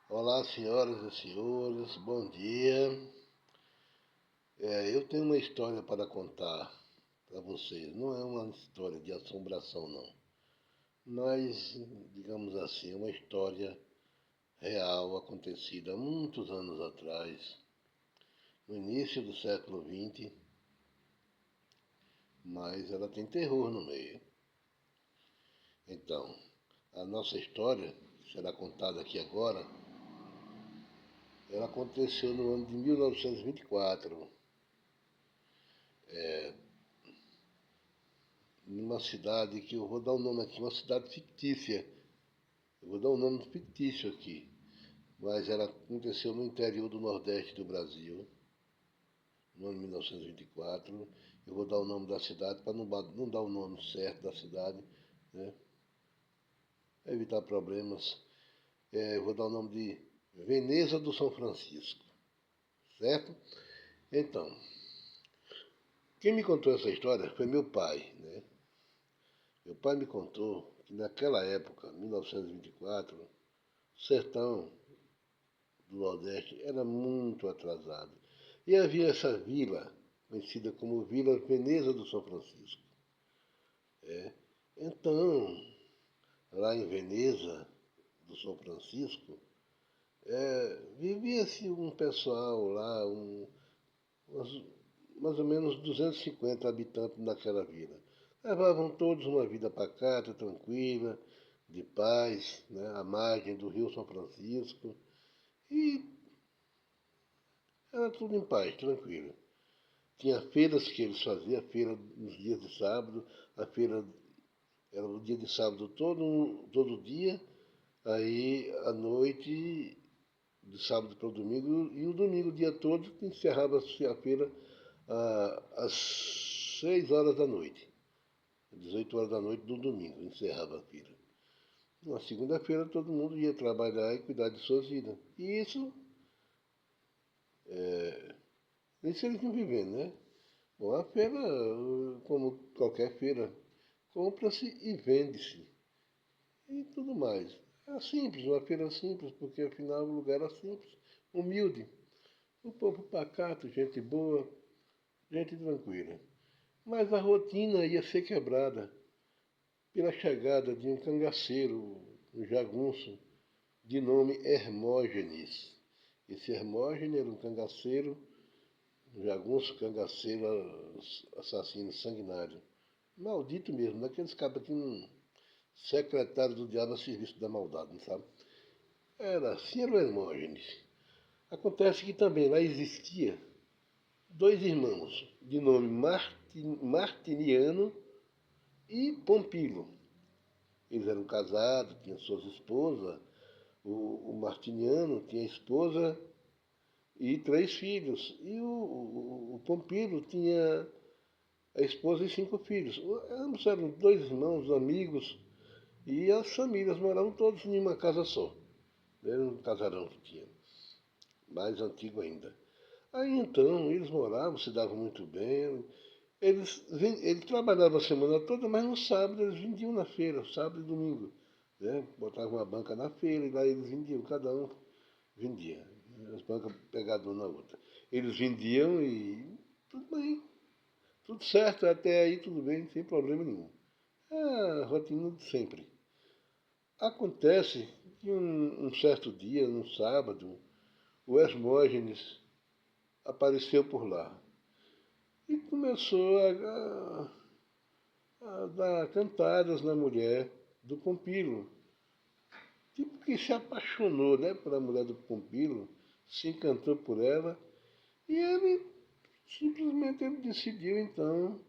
Olá, senhoras e senhores, bom dia. Eu tenho uma história para contar para vocês. Não é uma história de assombração, não. Mas, digamos assim, é uma história real acontecida há muitos anos atrás, no início do século XX, mas ela tem terror no meio. Então, a nossa história, que será contada aqui agora, ela aconteceu no ano de 1924. Numa cidade que eu vou dar o nome aqui, uma cidade fictícia. Eu vou dar um nome fictício aqui, mas ela aconteceu no interior do Nordeste do Brasil, no ano de 1924. Eu vou dar o nome da cidade para não dar o nome certo da cidade, né? Evitar problemas. Eu vou dar o nome de Veneza do São Francisco, certo? Então, quem me contou essa história foi meu pai, né? Meu pai me contou que naquela época, 1924, o sertão do Nordeste era muito atrasado. E havia essa vila, conhecida como Vila Veneza do São Francisco. É. Então, lá em Veneza do São Francisco, vivia-se um pessoal lá, umas, mais ou menos 250 habitantes naquela vila. Levavam todos uma vida pacata, tranquila, de paz, né, à margem do Rio São Francisco. E era tudo em paz, tranquilo. Tinha feiras que eles faziam, a feira nos dias de sábado, a feira era o dia de sábado todo dia, aí à noite, de sábado para o domingo, e o domingo o dia todo encerrava-se a feira às 6 horas da noite. 18 horas da noite do domingo, encerrava a feira. Na segunda-feira todo mundo ia trabalhar e cuidar de suas vidas. E isso eles iam vivendo, né? Bom, a feira, como qualquer feira, compra-se e vende-se. E tudo mais. Era simples, uma feira simples, porque afinal o lugar era simples, humilde. O povo pacato, gente boa, gente tranquila. Mas a rotina ia ser quebrada pela chegada de um cangaceiro, um jagunço, de nome Hermógenes. Esse Hermógenes era um cangaceiro, um jagunço cangaceiro, assassino sanguinário. Maldito mesmo, daqueles cabos que não. Secretário do diabo a serviço da maldade, não sabe? Era Ciro Hermógenes. Acontece que também lá existia dois irmãos, de nome Martiniano e Pompilo. Eles eram casados, tinham suas esposas. O Martiniano tinha esposa e três filhos. E o Pompilo tinha a esposa e cinco filhos. Ambos eram dois irmãos, amigos, e as famílias moravam todos em uma casa só. Era um casarão que tinha, mais antigo ainda. Aí então, eles moravam, se davam muito bem. Eles trabalhavam a semana toda, mas no sábado eles vendiam na feira, sábado e domingo. Né? Botavam uma banca na feira e lá eles vendiam, cada um vendia. As bancas pegadas uma na outra. Eles vendiam e tudo bem, tudo certo, até aí tudo bem, sem problema nenhum. É a rotina de sempre. Acontece que um certo dia, num sábado, o Hermógenes apareceu por lá e começou a dar cantadas na mulher do Pompilo. Tipo que se apaixonou, né, pela mulher do Pompilo, se encantou por ela e ele simplesmente ele decidiu então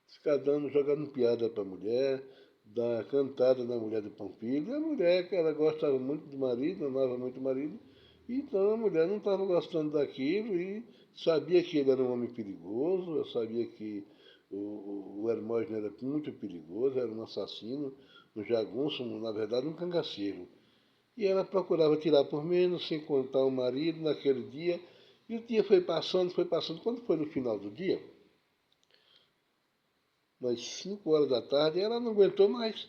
ficar jogando piada para a mulher, dar cantada na mulher do Pompilo. E a mulher, que ela gostava muito do marido, amava muito o marido, então a mulher não estava gostando daquilo e sabia que ele era um homem perigoso, eu sabia que o Hermógenes era muito perigoso, era um assassino, um jagunço, na verdade um cangaceiro. E ela procurava tirar por menos, sem contar o marido naquele dia. E o dia foi passando, foi passando. Quando foi no final do dia, umas 5 horas da tarde, ela não aguentou mais.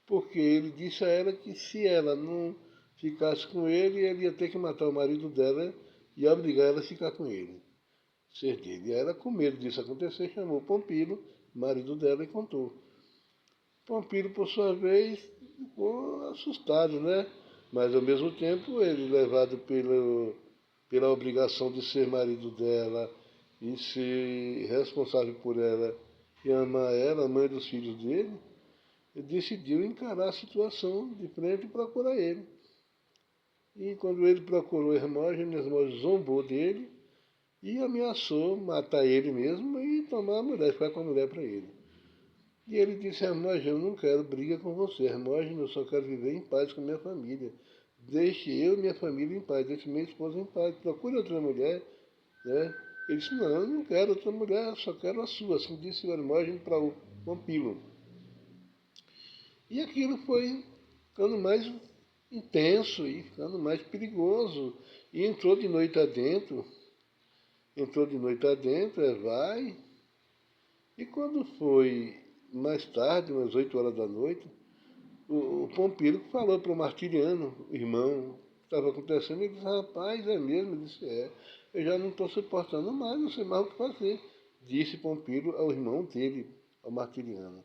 Porque ele disse a ela que se ela não ficasse com ele ia ter que matar o marido dela e obrigar ela a ficar com ele, ser dele. E ela, com medo disso acontecer, chamou Pampilo, marido dela, e contou. Pampilo, por sua vez, ficou assustado, né? Mas, ao mesmo tempo, ele, levado pela obrigação de ser marido dela e ser responsável por ela e amar ela, mãe dos filhos dele, ele decidiu encarar a situação de frente e procurar ele. E quando ele procurou Hermógenes zombou dele e ameaçou matar ele mesmo e tomar a mulher, ficar com a mulher para ele. E ele disse: Hermógenes, eu não quero briga com você, Hermógenes, eu só quero viver em paz com minha família. Deixe eu e minha família em paz, deixe minha esposa em paz, procure outra mulher, né? Ele disse: não, eu não quero outra mulher, só quero a sua, assim disse o Hermógenes para o Pampilo. E aquilo foi ficando mais intenso e ficando mais perigoso. E entrou de noite adentro, vai. E quando foi mais tarde, umas 8 horas da noite, o Pompílio falou para o Martiriano, o irmão, o que estava acontecendo. Ele disse: rapaz, é mesmo? Ele disse: é, eu já não estou suportando mais, não sei mais o que fazer. Disse Pompílio ao irmão dele, ao Martiriano.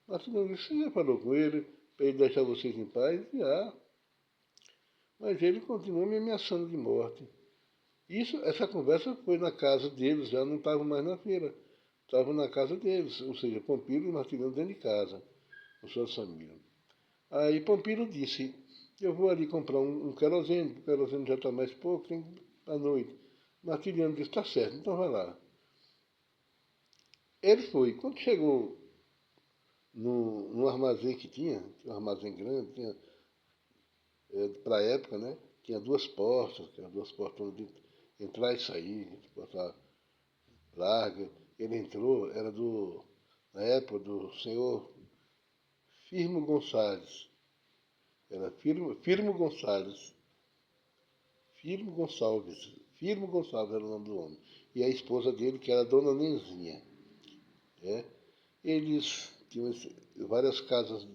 Martiriano disse: você já falou com ele para ele deixar vocês em paz? Já. Mas ele continuou me ameaçando de morte. Essa conversa foi na casa deles, já não estavam mais na feira. Estavam na casa deles, ou seja, Pompílio e Martiriano dentro de casa, com suas famílias. Aí Pompílio disse: eu vou ali comprar um querosene, o querosene já está mais pouco, tem à noite. Martiriano disse: está certo, então vai lá. Ele foi. Quando chegou no armazém que tinha um armazém grande, tinha, para a época, né? Tinha duas portas de entrar e sair, porta larga. Ele entrou, era na época do senhor Firmo Gonçalves. Era Firmo Gonçalves. Firmo Gonçalves. Firmo Gonçalves era o nome do homem. E a esposa dele, que era a dona Nenzinha. Né? Eles tinham várias casas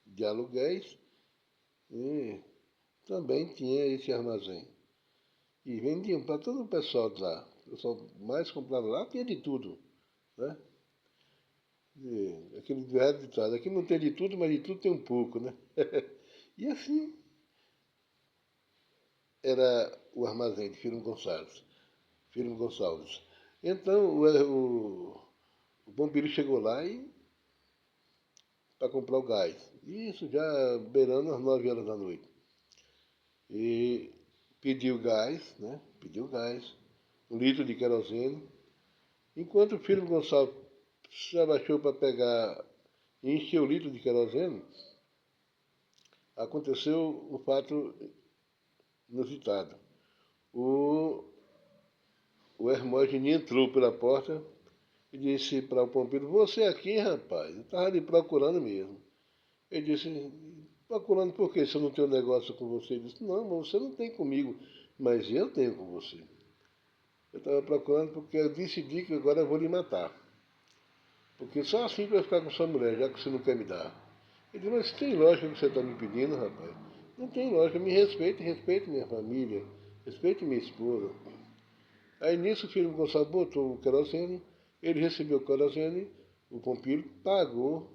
de aluguéis e também tinha esse armazém. E vendiam para todo o pessoal de lá. O pessoal mais comprava lá, tinha de tudo. Né? Aquele velho ditado: aqui não tem de tudo, mas de tudo tem um pouco. Né? E assim era o armazém de Firmo Gonçalves. Firmo Gonçalves. Então o bombeiro chegou lá para comprar o gás. Isso já beirando as 9 horas da noite. E pediu gás, né? Pediu gás, 1 litro de querosene. Enquanto o Firmo Gonçalves se abaixou para pegar e encher o litro de querosene, aconteceu um fato inusitado. O Hermógenes entrou pela porta e disse para o Pompílio: você aqui, rapaz? Eu estava lhe procurando mesmo. Ele disse: procurando por quê? Se eu não tenho negócio com você? Ele disse: não, mas você não tem comigo, mas eu tenho com você. Eu estava procurando porque eu decidi que agora eu vou lhe matar. Porque só assim que eu ficar com sua mulher, já que você não quer me dar. Ele disse: mas tem lógica que você está me pedindo, rapaz? Não tem lógica, me respeite, respeite minha família, respeite minha esposa. Aí nisso o filho Gonçalo botou o querosene, ele recebeu o querosene, o Pompílio pagou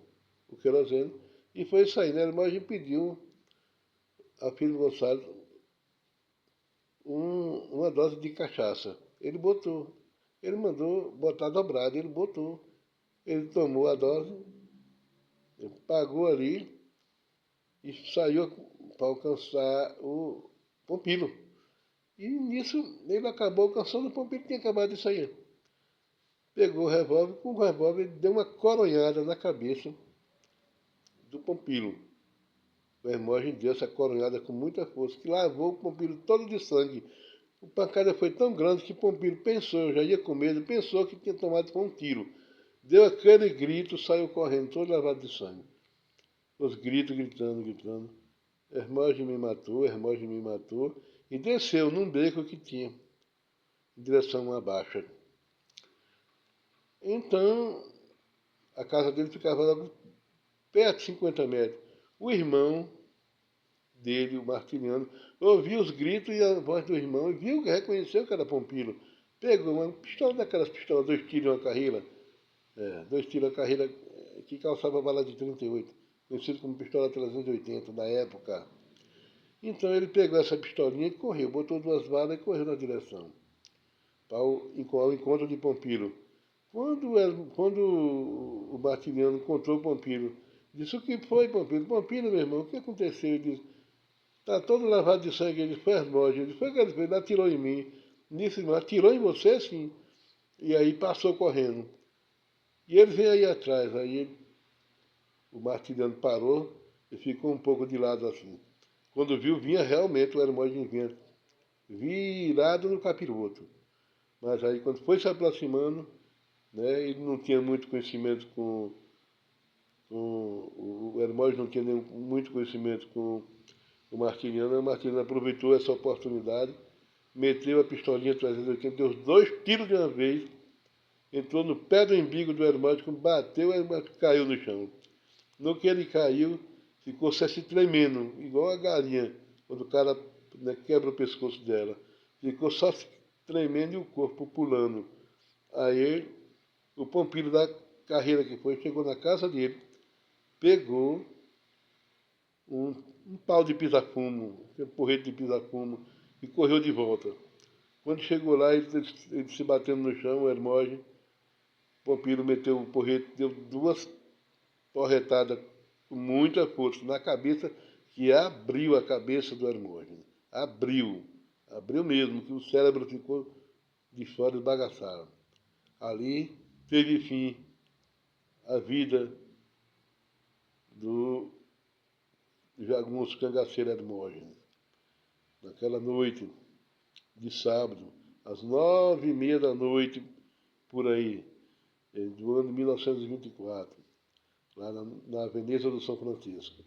o querosene e foi sair. Né? Mas ele pediu a filho Gonçalo uma dose de cachaça. Ele botou. Ele mandou botar dobrado, ele botou. Ele tomou a dose, pagou ali e saiu para alcançar o Pompílio. E nisso ele acabou alcançando o Pompílio, que tinha acabado de sair. Pegou o revólver, com o revólver deu uma coronhada na cabeça do Pompílio. O Hermógenes deu essa coronhada com muita força, que lavou o Pompílio todo de sangue. A pancada foi tão grande que Pompílio pensou, já ia com medo, pensou que tinha tomado com um tiro. Deu aquele grito, saiu correndo, todo lavado de sangue. Os gritos, gritando. Hermógenes me matou, Hermógenes me matou. E desceu num beco que tinha, em direção a uma baixa. Então, a casa dele ficava logo perto, 50 metros. O irmão dele, o Martiniano, ouviu os gritos e a voz do irmão e viu, reconheceu que era Pompilo. Pegou uma pistola daquelas pistolas, 2 tiros uma carreira, 2 tiros uma carreira que calçava bala de 38, conhecido como pistola 380 na época. Então ele pegou essa pistolinha e correu, botou 2 balas e correu na direção ao encontro de Pompilo. Quando o Martiniano encontrou Pompilo, disse: o que foi, Pompilo? Pompilo, meu irmão, o que aconteceu? Ele disse: está todo lavado de sangue. Ele foi Hermógenes. Ele foi que ele fez, ele atirou em mim. Disse: atirou em você, sim. E aí passou correndo. E ele veio aí atrás. Aí o Martiniano parou e ficou um pouco de lado assim. Quando viu, vinha realmente o Hermógenes vinha virado no capiroto. Mas aí, quando foi se aproximando, né, ele não tinha muito conhecimento o Hermógenes não tinha muito conhecimento com o Martiniano aproveitou essa oportunidade, meteu a pistolinha 380, deu 2 tiros de uma vez, entrou no pé do embigo do Hermógenes, bateu, o Hermógenes caiu no chão. No que ele caiu, ficou se tremendo, igual a galinha, quando o cara, né, quebra o pescoço dela. Ficou só se tremendo e o corpo pulando. Aí o Pompilo da carreira que foi, chegou na casa dele, pegou um pau de pisa-fumo, um porrete de pisa-fumo, e correu de volta. Quando chegou lá, ele se batendo no chão, o Hermógenes, o Pompilo meteu o porrete, deu 2 porretadas com muita força na cabeça, que abriu a cabeça do Hermógenes. Abriu mesmo, que o cérebro ficou de fora esbagaçado. Ali teve fim a vida do jagunço cangaceiro Hermógenes. Naquela noite de sábado, às 9h30 da noite, por aí, do ano de 1924, lá na Avenida do São Francisco.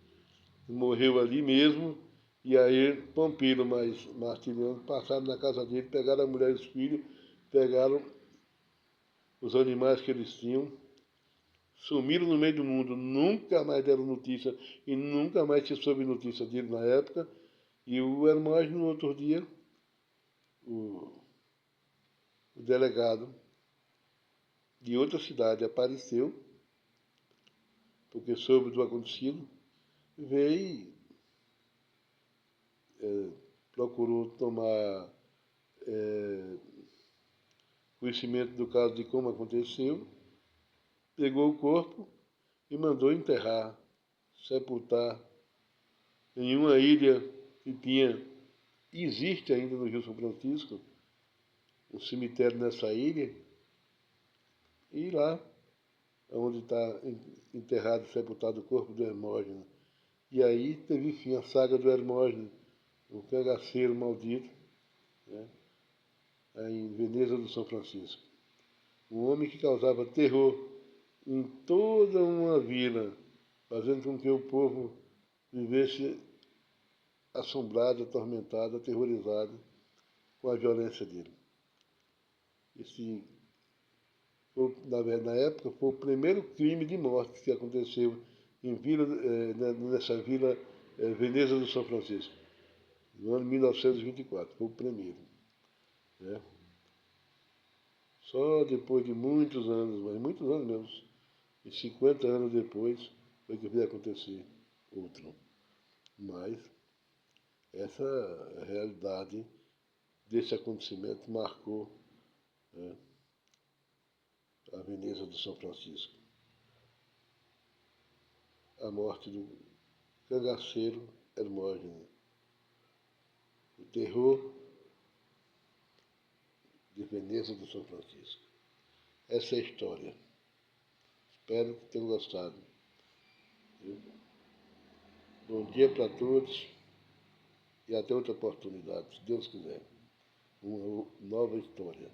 Morreu ali mesmo, e aí Pompilo mais Martiniano passaram na casa dele, pegaram a mulher e os filhos, pegaram os animais que eles tinham, sumiram no meio do mundo, nunca mais deram notícia e nunca mais se soube notícia dele na época. E o Hermógenes, no outro dia, o delegado de outra cidade apareceu, porque soube do acontecido, veio e procurou tomar conhecimento do caso de como aconteceu, pegou o corpo e mandou enterrar, sepultar em uma ilha que existe ainda no Rio São Francisco, um cemitério nessa ilha, e lá onde está enterrado, sepultado o corpo do Hermógenes. E aí teve fim a saga do Hermógenes, o cangaceiro maldito, né, em Veneza do São Francisco. Um homem que causava terror em toda uma vila, fazendo com que o povo vivesse assombrado, atormentado, aterrorizado com a violência dele. Esse, na época, foi o primeiro crime de morte que aconteceu nessa vila Veneza do São Francisco, no ano de 1924. Foi o primeiro. Né? Só depois de muitos anos, mas muitos anos mesmo, e 50 anos depois, foi que veio acontecer outro. Mas essa realidade desse acontecimento marcou, né, a Veneza do São Francisco. A morte do cangaceiro Hermógenes. O terror de Veneza do São Francisco. Essa é a história. Espero que tenham gostado. Bom dia para todos e até outra oportunidade, se Deus quiser. Uma nova história.